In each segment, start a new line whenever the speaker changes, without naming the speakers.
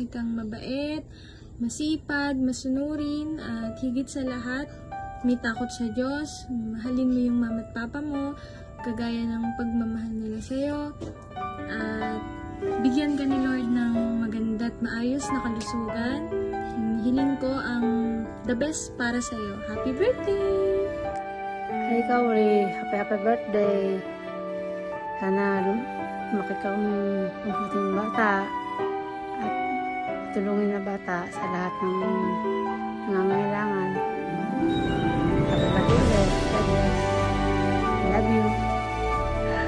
kang mabait, masipag, masunurin, at higit sa lahat, may takot sa Diyos. Mahalin mo yung mama at papa mo, kagaya ng pagmamahal nila sa'yo. At bigyan ka ni Lord ng maganda at maayos na kalusugan. Hiling ko ang the best para sa'yo. Happy birthday!
Hi, Kauri. Happy birthday. Sana lumaki kang mabuting bata at tulungin na bata sa lahat ng nangangailangan. Happy birthday. God bless. I love you.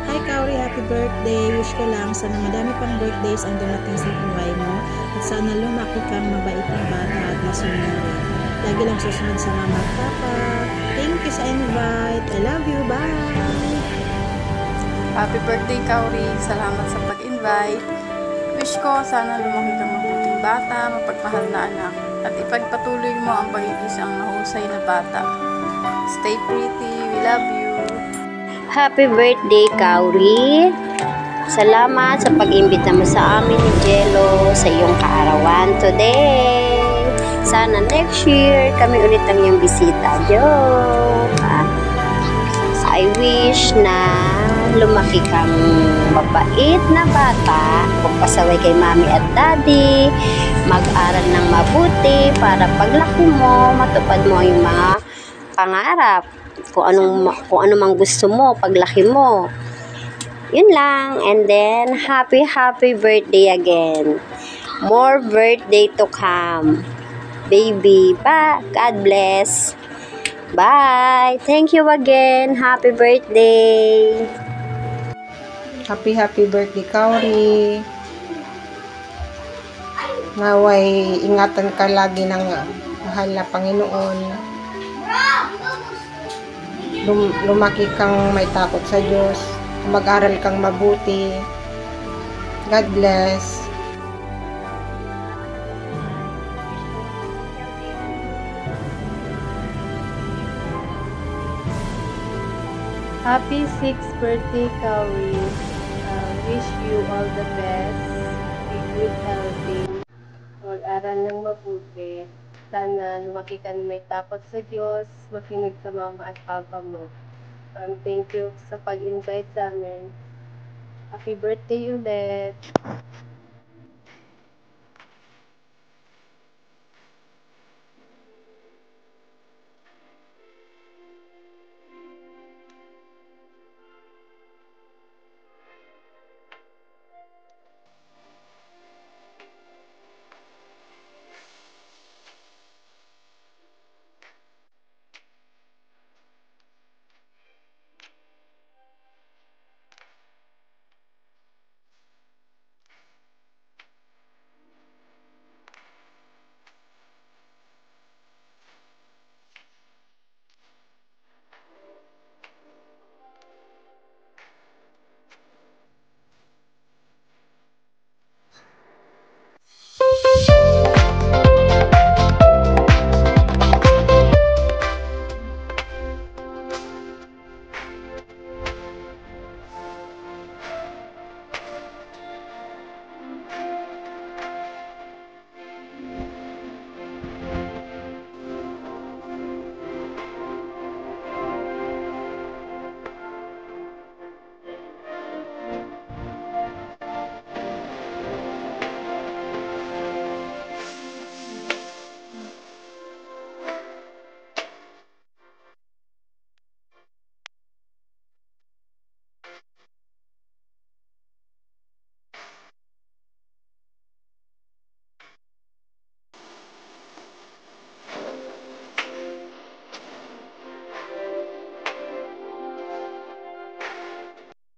Hi Kauri, happy birthday. Wish ko lang sana madami pang birthdays ang dumating sa buhay mo. At sana lumaki kang mabait na bata at masunurin. Lagi lang susunod sa mama at papa. Thank you sa invite. I love you. Bye!
Happy birthday, Kauri. Salamat sa pag-invite. Wish ko sana lumaki kang mabuting bata, mapagmahal na anak, at ipagpatuloy mo ang pag-iisang mahusay na bata. Stay pretty. We love you.
Happy birthday, Kauri. Salamat sa pag-imbita mo sa amin ni Jello sa iyong kaarawan today. Sana next year kami ulit ang iyong bisita, Joe. I wish na lumaki kang mabait na bata, pagpasaway kay mami at daddy, mag-aral ng mabuti para paglaki mo, matupad mo yung mga pangarap. Kung ano mang gusto mo paglaki mo. Yun lang. And then happy birthday again. More birthday to come, baby. Bye. God bless. Bye. Thank you again. Happy birthday.
Happy birthday, Kauri. Naway ingatan ka lagi ng mahal na Panginoon. Lumaki kang may takot sa Diyos, mag-aral kang mabuti. God bless.
Happy 6th birthday, Kauri. Wish you all the best. Be good, healthy. Mag-aral ng mabuti. Sana lumaki ka na may takot sa Diyos. Makinig sa mama at papa mo. Thank you sa pag-invite sa amin. Happy birthday ulit.